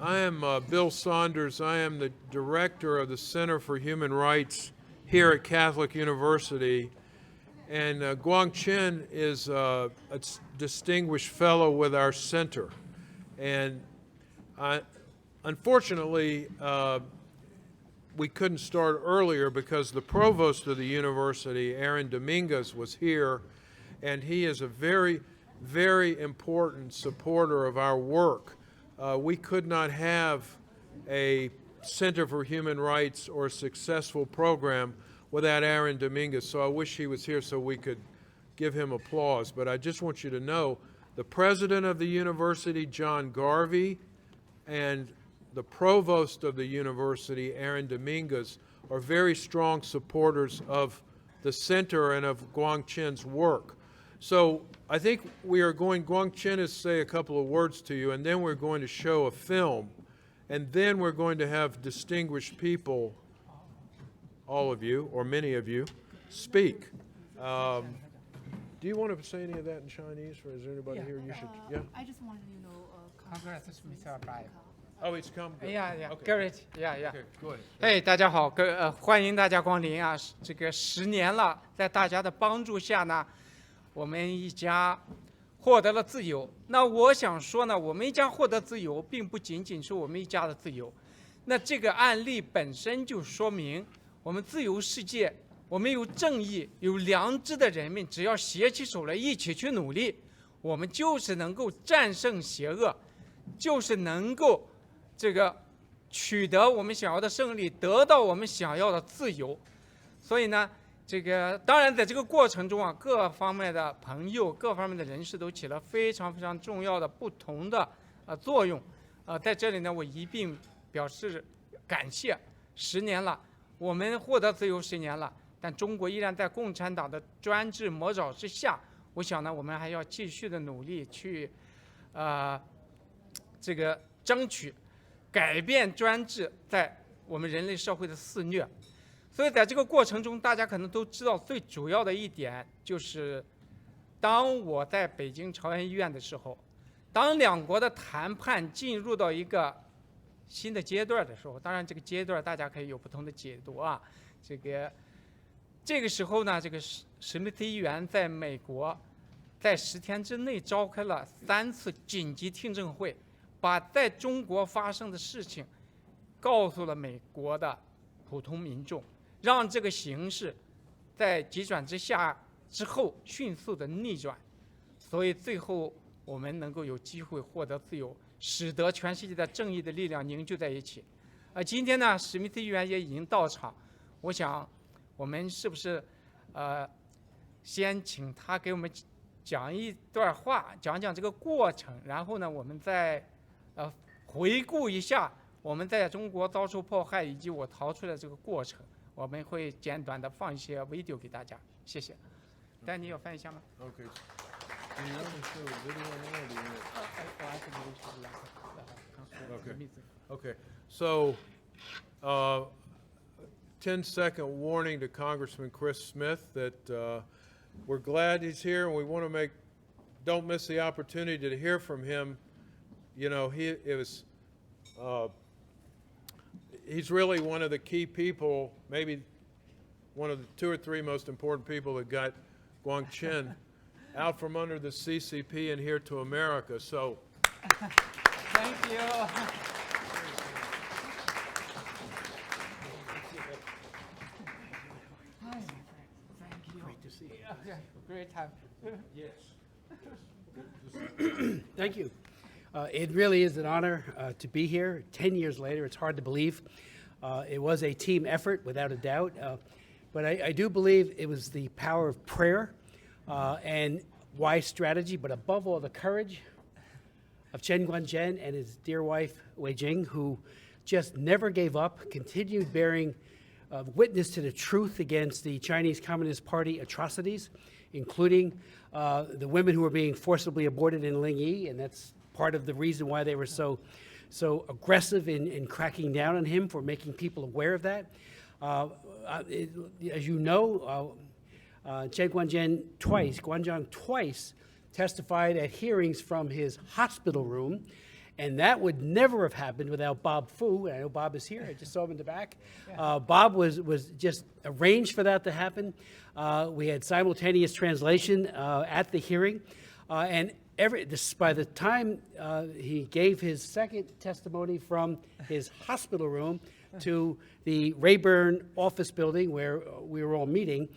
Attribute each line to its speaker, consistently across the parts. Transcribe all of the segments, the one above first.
Speaker 1: I am Bill Saunders. I am the director of the Center for Human Rights here at Catholic University. And Guangcheng is a distinguished fellow with our center. And unfortunately, we couldn't start earlier because the provost of the university, Aaron Dominguez, was here, and he is a very, very important supporter of our work. We could not have a Center for Human Rights or a successful program without Aaron Dominguez, so I wish he was here so we could give him applause. But I just want you to know the president of the university, John Garvey, and the provost of the university, Aaron Dominguez, are very strong supporters of the center and of Guangcheng's work. So I think Guangcheng is say a couple of words to you, and then we're going to show a film, and then we're going to have distinguished people, all of you, or many of you, speak. Do you want to say any of that in Chinese, or is there anybody here you should, yeah?
Speaker 2: I just wanted to know,
Speaker 3: Congressman.
Speaker 1: Oh, it's come. Good.
Speaker 3: Yeah,
Speaker 1: Okay.
Speaker 3: great, yeah.
Speaker 1: Okay, go ahead.
Speaker 3: 嘿，大家好，欢迎大家光临啊！这个10年了，在大家的帮助下呢，我们一家获得了自由。那我想说呢，我们一家获得自由，并不仅仅是我们一家的自由。那这个案例本身就说明，我们自由世界，我们有正义、有良知的人们，只要携起手来，一起去努力，我们就是能够战胜邪恶，就是能够这个取得我们想要的胜利，得到我们想要的自由。所以呢，这个当然在这个过程中啊，各方面的朋友、各方面的人士都起了非常非常重要的不同的作用。在这里呢，我一并表示感谢。10年了，我们获得自由10年了，但中国依然在共产党的专制魔爪之下。我想呢，我们还要继续的努力去，这个争取改变专制在我们人类社会的肆虐。所以在这个过程中，大家可能都知道，最主要的一点就是，当我在北京朝阳医院的时候，当两国的谈判进入到一个新的阶段的时候，当然这个阶段大家可以有不同的解读啊。这个时候呢，这个史密斯议员在美国，在10天之内召开了3次紧急听证会，把在中国发生的事情告诉了美国的普通民众，让这个形势在急转直下之后迅速的逆转，所以最后我们能够有机会获得自由，使得全世界的正义的力量凝聚在一起。今天呢，史密斯议员也已经到场，我想我们是不是先请他给我们讲一段话，讲讲这个过程，然后呢，我们再回顾一下我们在中国遭受迫害以及我逃出来的这个过程。我们会简短的放一些 video 给大家，谢谢。但你有翻译一下吗
Speaker 1: Okay. Do you want to show a video now, or do you want Okay. So, 10-second warning to Congressman Chris Smith that we're glad he's here, and we want to don't miss the opportunity to hear from him. You know, he's really one of the key people, maybe one of the 2 or 3 most important people that got Guangcheng out from under the CCP and here to America. So,
Speaker 3: Thank you. Thank you. Great to see you. Okay, great time.
Speaker 1: yes.
Speaker 4: Thank you. It really is an honor to be here. 10 years later, it's hard to believe. It was a team effort, without a doubt. But I do believe it was the power of prayer and wise strategy, but above all, the courage of Chen Guangcheng and his dear wife, Wei Jing, who just never gave up, continued bearing witness to the truth against the Chinese Communist Party atrocities, including the women who were being forcibly aborted in Lingyi, and that's part of the reason why they were so aggressive in cracking down on him, for making people aware of that. As you know, Chen Guangcheng twice testified at hearings from his hospital room, And that would never have happened without Bob Fu. I know Bob is here. I just saw him in the back. Bob was just arranged for that to happen. We had simultaneous translation at the hearing. And by the time he gave his second testimony from his hospital room to the Rayburn office building where we were all meeting,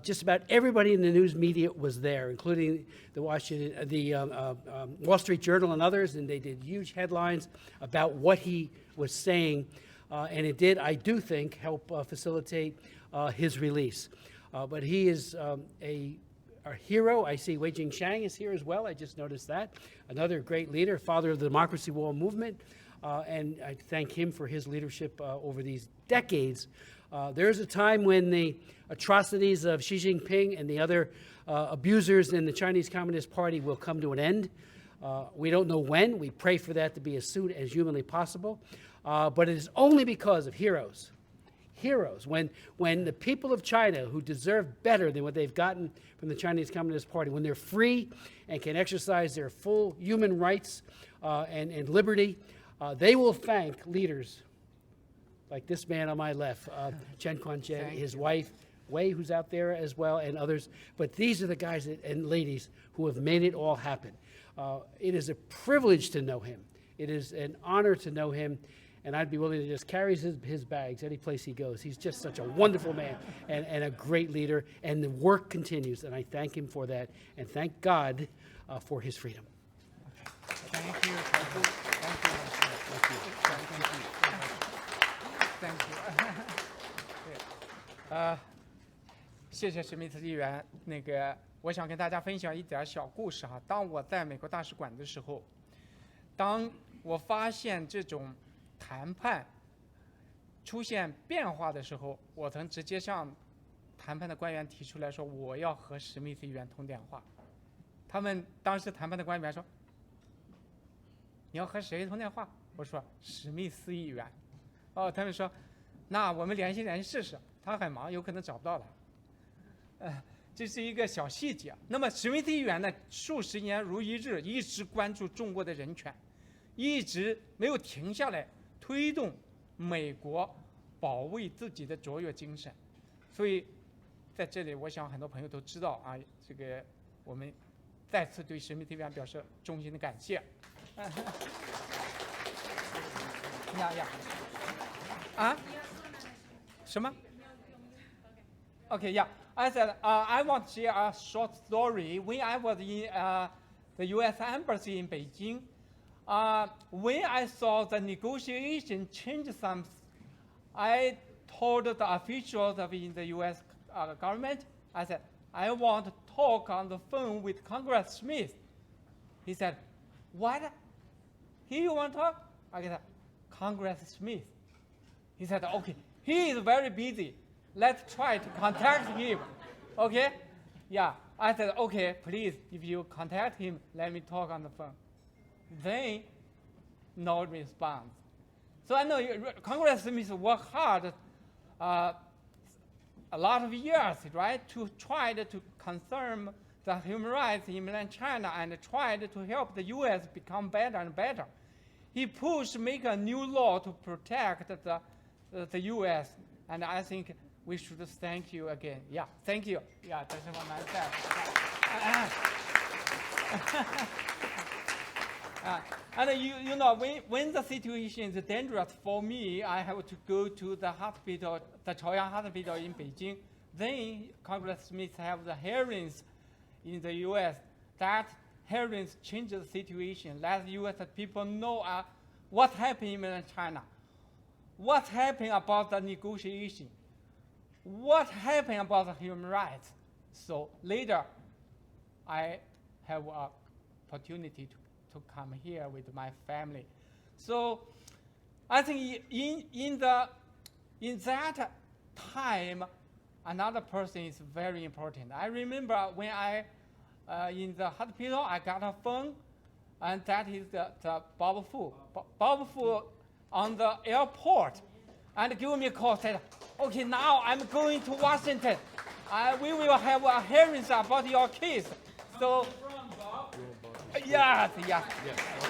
Speaker 4: just about everybody in the news media was there, including the Wall Street Journal and others, and they did huge headlines about what he was saying, and it did, I do think, help facilitate his release. But he is a hero. I see Wei Jingshang is here as well. I just noticed that. Another great leader, father of the democracy wall movement, and I thank him for his leadership over these decades. There's a time when the atrocities of Xi Jinping and the other abusers in the Chinese Communist Party will come to an end. We don't know when. We pray for that to be as soon as humanly possible. But it is only because of heroes. Heroes. When the people of China, who deserve better than what they've gotten from the Chinese Communist Party, when they're free and can exercise their full human rights and liberty, they will thank leaders like this man on my left, Chen Guangcheng, his wife, Wei, who's out there as well, and others. But these are the guys and ladies who have made it all happen. It is a privilege to know him. It is an honor to know him, and I'd be willing to just carry his bags any place he goes. He's just such a wonderful man and a great leader, and the work continues, and I thank him for that, and thank God for his freedom.
Speaker 3: Thank you. Thank you. Thank you. Thank you. 谢谢史密斯议员。我想跟大家分享一点小故事哈。当我在美国大使馆的时候，当我发现这种谈判出现变化的时候，我曾直接向谈判的官员提出来说，我要和史密斯议员通电话。他们当时谈判的官员说：“你要和谁通电话？”我说：“史密斯议员。”他们说：“那我们联系试试。”他很忙，有可能找不到他。这是一个小细节。那么史密斯议员呢，数十年如一日，一直关注中国的人权，一直没有停下来推动美国保卫自己的卓越精神。所以在这里，我想很多朋友都知道啊，我们再次对史密斯议员表示衷心的感谢。什么 ？Okay, yeah. I said I want to share a short story. When I was in the U.S. Embassy in Beijing, when I saw the negotiation change some, I told the officials in the U.S. Government, I said, I want to talk on the phone with Congressman Smith. He said, what? You want to talk? I said, Congressman Smith. He said, okay, he is very busy. Let's try to contact him. Okay? Yeah. I said, okay, please, if you contact him, let me talk on the phone. Then, no response. So I know Congressman Smith worked hard a lot of years, right, to try to confirm the human rights in mainland China and tried to help the U.S. become better and better. He pushed to make a new law to protect the U.S. And I think we should thank you again. Yeah, thank you. Yeah, that's what I said. And you know, when the situation is dangerous for me, I have to go to the hospital, the Chaoyang Hospital in Beijing. Then Congressman Smith have the hearings in the U.S. That hearings change the situation. Let U.S. people know what happened in China, what happened about the negotiation, what happened about the human rights. So later, I have an opportunity to come here with my family. So I think in that time, another person is very important. I remember when I in the hospital, I got a phone, and that is the Bob Fu. Bob Fu on the airport, and give me a call, said, okay, now I'm going to Washington. We will have a hearing about your case. So Yes, yes.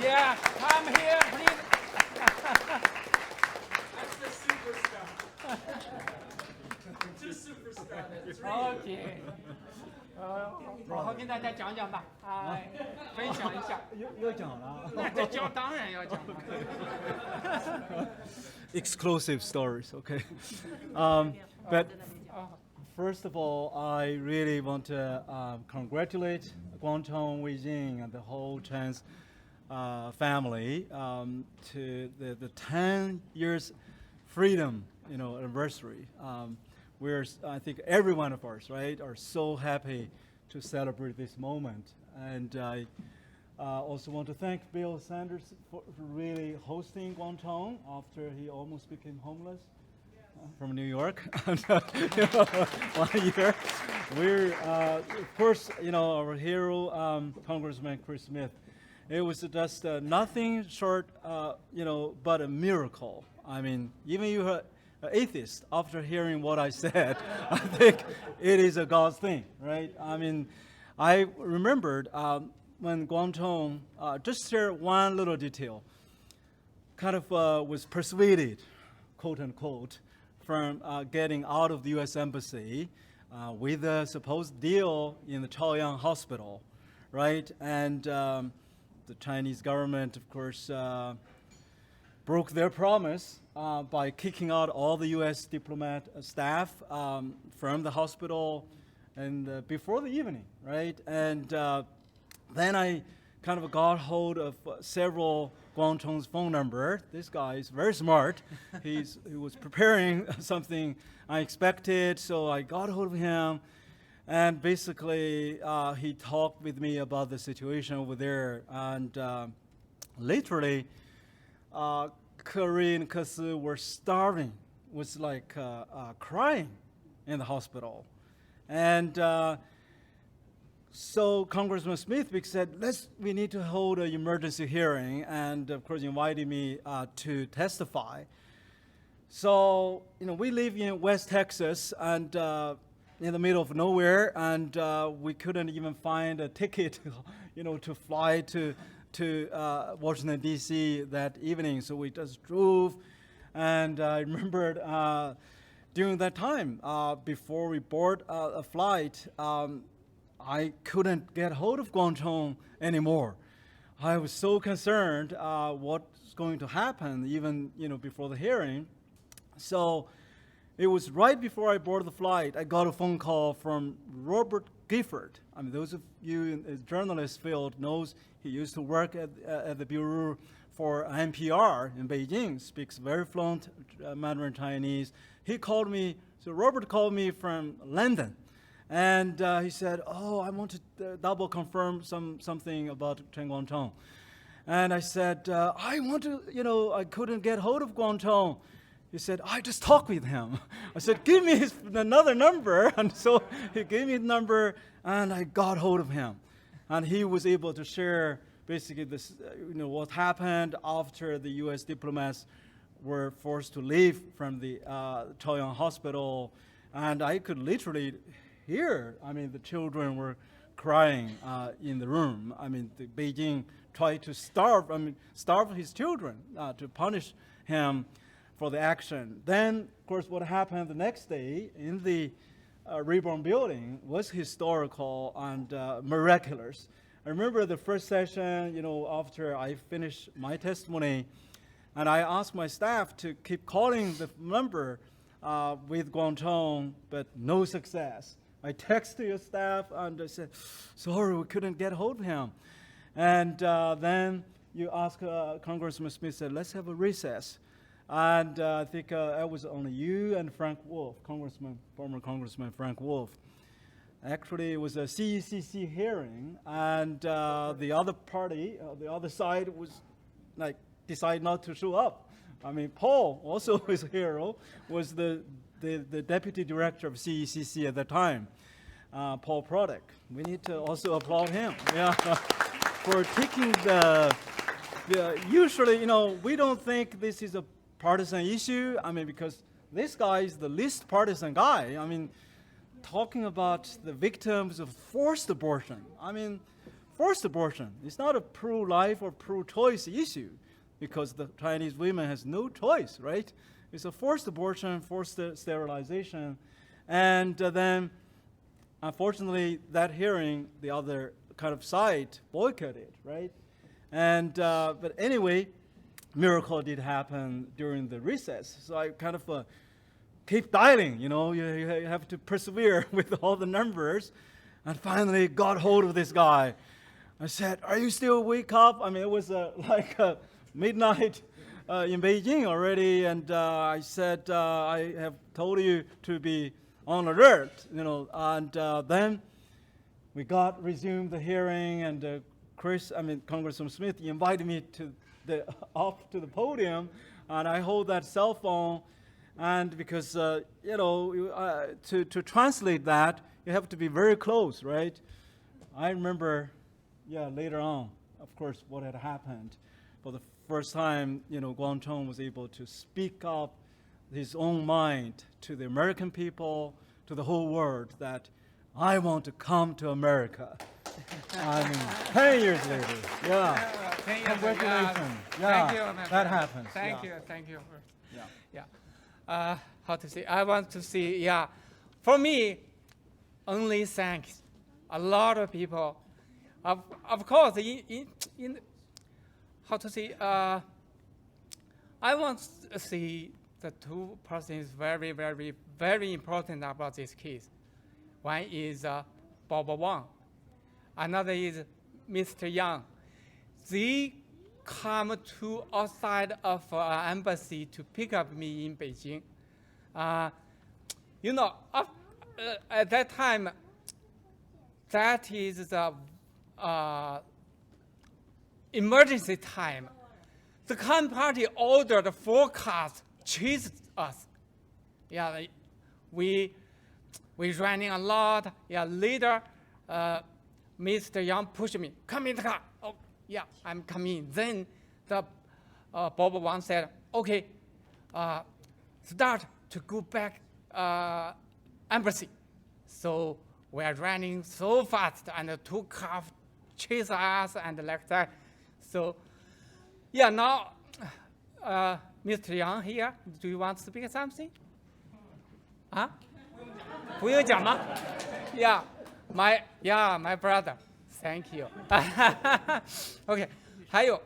Speaker 3: Yeah, come here, please.
Speaker 2: That's the superstar. Two superstars.
Speaker 3: OK，好好跟大家讲讲吧，分享一下。
Speaker 5: 又讲了。
Speaker 3: 那这讲当然要讲了。
Speaker 5: Exclusive stories, okay. But first of all, I really want to congratulate Guangcheng, Weijing, and the whole Chen's family to the 10 years freedom, anniversary. I think every one of us, right, are so happy to celebrate this moment. And I also want to thank Bill Sanders for really hosting Guangcheng after he almost became homeless from New York. 1 year. We're, of course, our hero, Congressman Chris Smith. It was just nothing short, but a miracle. I mean, even you are an atheist, after hearing what I said, I think it is a God's thing, right? I mean, I remembered when Guangcheng, just share one little detail, kind of was persuaded, quote unquote, from getting out of the U.S. Embassy with a supposed deal in the Chaoyang hospital, right? And the Chinese government, of course, broke their promise by kicking out all the U.S. diplomat staff from the hospital and before the evening, right? And then I kind of got hold of several Guangcheng's phone number. This guy is very smart. He was preparing something unexpected, so I got hold of him. And basically, he talked with me about the situation over there. And literally, Korean Kasi were starving, was like crying in the hospital. And so Congressman Smith said, we need to hold an emergency hearing, and of course invited me to testify. So, we live in West Texas and in the middle of nowhere, and we couldn't even find a ticket, to fly to Washington, D.C. that evening. So we just drove, and I remembered during that time, before we board a flight, I couldn't get hold of Guangcheng anymore. I was so concerned what's going to happen, even before the hearing. So it was right before I boarded the flight, I got a phone call from Robert Gifford. I mean, those of you in the journalist field knows he used to work at the bureau for NPR in Beijing, speaks very fluent Mandarin Chinese. He called me, so Robert called me from London. And he said, I want to double confirm something about Chen Guangcheng. And I said, I want to, I couldn't get hold of Guangcheng. He said, I just talked with him. I said, give me another number. And so he gave me the number, and I got hold of him. And he was able to share basically this, what happened after the U.S. diplomats were forced to leave from the Chaoyang hospital. And I could literally hear, the children were crying in the room. The Beijing tried to starve his children to punish him for the action. Then, of course, what happened the next day in the Reborn building was historical and miraculous. I remember the first session, after I finished my testimony, and I asked my staff to keep calling the number with Guangcheng, but no success. I texted your staff and I said, sorry, we couldn't get hold of him. And then you asked Congressman Smith, said, let's have a recess. And I think it was only you and Frank Wolf, former Congressman Frank Wolf. Actually, it was a CECC hearing, and the other party, the other side was decided not to show up. Paul, also his hero, was the deputy director of CECC at the time, Paul Prodek. We need to also applaud him, for taking usually, we don't think this is a partisan issue. Because this guy is the least partisan guy. Talking about the victims of forced abortion. forced abortion. It's not a pro-life or pro-choice issue because the Chinese women has no choice, right? It's a forced abortion, forced sterilization. And then, unfortunately, that hearing, the other kind of side boycotted, right? And, but anyway, miracle did happen during the recess. So I kind of keep dialing, you know, you have to persevere with all the numbers. And finally got hold of this guy. I said, are you still wake up? I mean, it was like midnight in Beijing already. And I said, I have told you to be on alert, you know. And then we resumed the hearing, and Congressman Smith invited me to up to the podium, and I hold that cell phone, and because you know, to translate that, you have to be very close, right? I remember, yeah, later on, of course, what had happened. For the first time, you know, Guangcheng was able to speak up his own mind to the American people, to the whole world, that I want to come to America. I mean, 10 years later, yeah.
Speaker 3: 10 years,
Speaker 5: Congratulations.
Speaker 3: Yeah. Thank you,
Speaker 5: Yeah,
Speaker 3: my
Speaker 5: that
Speaker 3: friend.
Speaker 5: happens.
Speaker 3: Thank
Speaker 5: Yeah.
Speaker 3: you, thank you.
Speaker 5: Yeah.
Speaker 3: Yeah. How to say? I want to see. Yeah. For me, only thanks. A lot of people, of course, in how to say? I want to see the two persons very, very, very important about this case. One is Bob Wang. Another is Mr. Yang. They come to outside of embassy to pick up me in Beijing. You know, at that time, that is the emergency time. The Communist Party ordered 4 cars chase us. Yeah, we running a lot. Yeah, later, Mr. Yang pushed me, come in the car. Oh, yeah, I'm coming. Then the Bob Wang said, okay, start to go back embassy. So we are running so fast, and the 2 cars chase us and like that. So, yeah, now, Mr. Yang here, do you want to speak something? Huh? 不用讲吗? Yeah, my brother. Thank you. OK， 还有，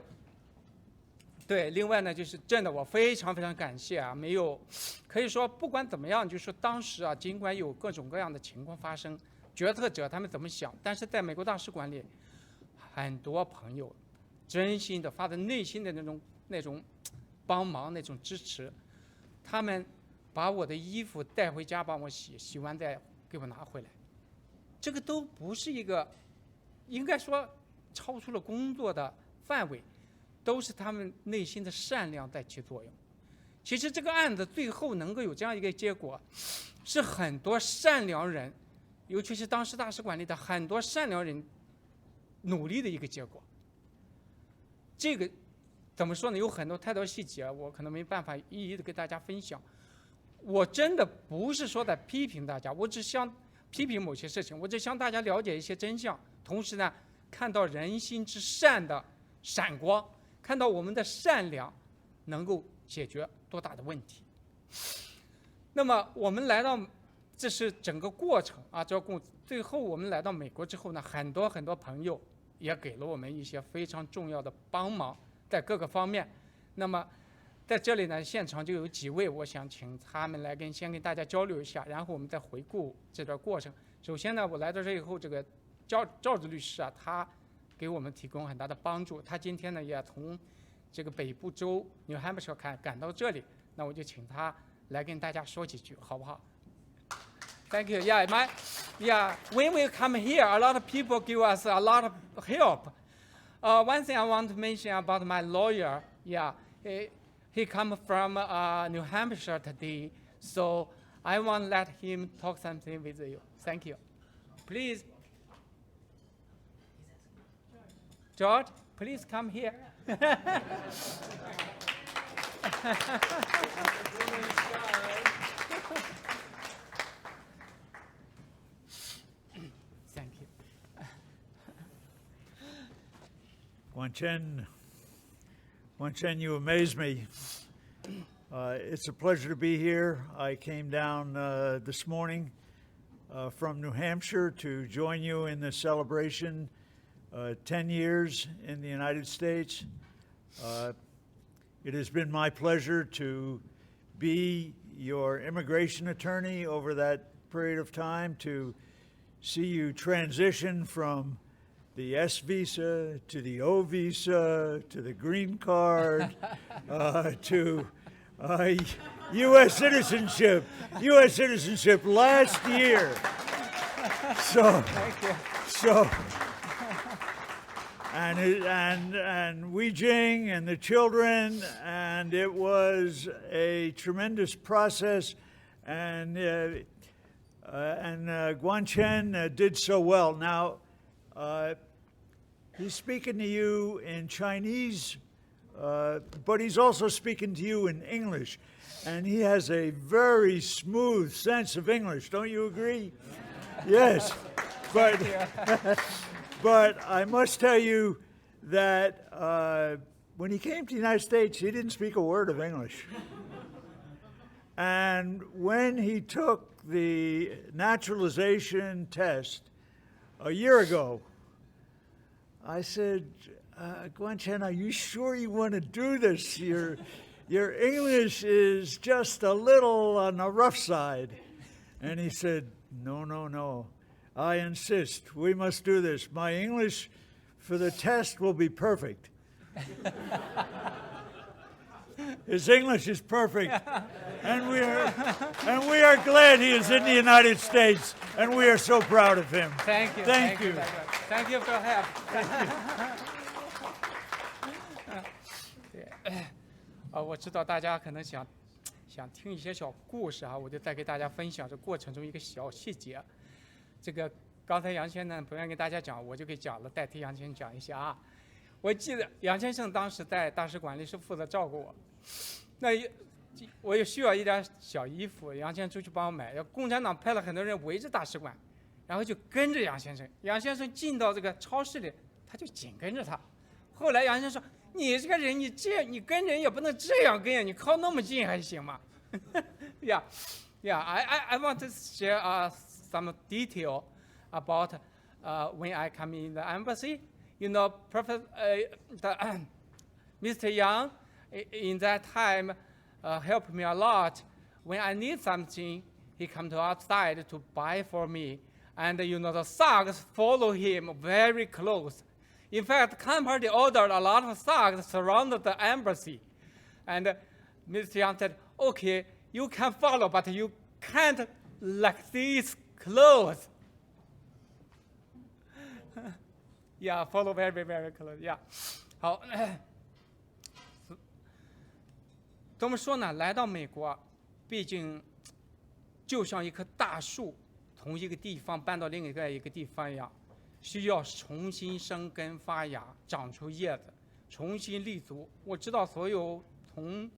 Speaker 3: 对，另外呢，就是真的，我非常非常感谢啊，没有，可以说不管怎么样，就是说当时啊，尽管有各种各样的情况发生，决策者他们怎么想，但是在美国大使馆里，很多朋友真心的发自内心的那种帮忙、那种支持，他们把我的衣服带回家帮我洗，洗完再给我拿回来，这个都不是一个，应该说超出了工作的范围，都是他们内心的善良在起作用。其实这个案子最后能够有这样一个结果，是很多善良人，尤其是当时大使馆里的很多善良人努力的一个结果。这个怎么说呢？有很多太多细节，我可能没办法一一的跟大家分享。我真的不是说在批评大家，我只想批评某些事情，我只想大家了解一些真相，同时呢，看到人心之善的闪光，看到我们的善良能够解决多大的问题。那么我们来到，这是整个过程啊，最后我们来到美国之后呢，很多朋友也给了我们一些非常重要的帮忙，在各个方面。那么在这里呢，现场就有几位，我想请他们来先跟大家交流一下，然后我们再回顾这段过程。首先呢，我来到这以后，这个赵志律师啊，他给我们提供很大的帮助。他今天呢也从这个北部州 New Hampshire 赶到这里，那我就请他来跟大家说几句，好不好？Thank you. Yeah, when we come here, a lot of people give us a lot of help. One thing I want to mention about my lawyer, yeah, he come from New Hampshire today, so I want to let him talk something with you. Thank you. Please. George, please come here. Thank you.
Speaker 6: Guangcheng, you amaze me. It's a pleasure to be here. I came down this morning from New Hampshire to join you in this celebration, 10 years in the United States. It has been my pleasure to be your immigration attorney over that period of time, to see you transition from the S visa to the O visa to the green card to U.S. citizenship last year. And Wei Jing and the children, and it was a tremendous process, and Guangcheng did so well. Now, he's speaking to you in Chinese, but he's also speaking to you in English, and he has a very smooth sense of English. Don't you agree? Yes, but. But I must tell you that when he came to the United States, he didn't speak a word of English. And when he took the naturalization test a year ago, I said, Guangcheng, are you sure you want to do this? Your English is just a little on the rough side. And he said, no. I insist, we must do this. My English for the test will be perfect. His English is perfect. And we are glad he is in the United States, and we are so proud of him.
Speaker 3: Thank you.
Speaker 6: Thank you.
Speaker 3: Thank you for help. 我知道大家可能想听一些小故事啊，我就再给大家分享这过程中一个小细节。这个刚才杨先生不愿跟大家讲，我就给讲了，代替杨先生讲一下啊。我记得杨先生当时在大使馆里是负责照顾我，那我也需要一点小衣服，杨先生出去帮我买。共产党派了很多人围着大使馆，然后就跟着杨先生。杨先生进到这个超市里，他就紧跟着他。后来杨先生说：“你这个人，你跟人也不能这样跟呀，你靠那么近还行吗？” Yeah. I want to share some detail about when I come in the embassy. You know, Mr. Yang, in that time, helped me a lot. When I need something, he come to outside to buy for me. And you know, the thugs follow him very close. In fact, Comparty ordered a lot of thugs surrounded the embassy. And Mr. Yang said, okay, you can follow, but you can't like this close. Yeah, follow very, very close. Yeah. 好，怎么说呢？来到美国，毕竟就像一棵大树，从一个地方搬到另一个地方一样，需要重新生根发芽，长出叶子，重新立足。我知道所有从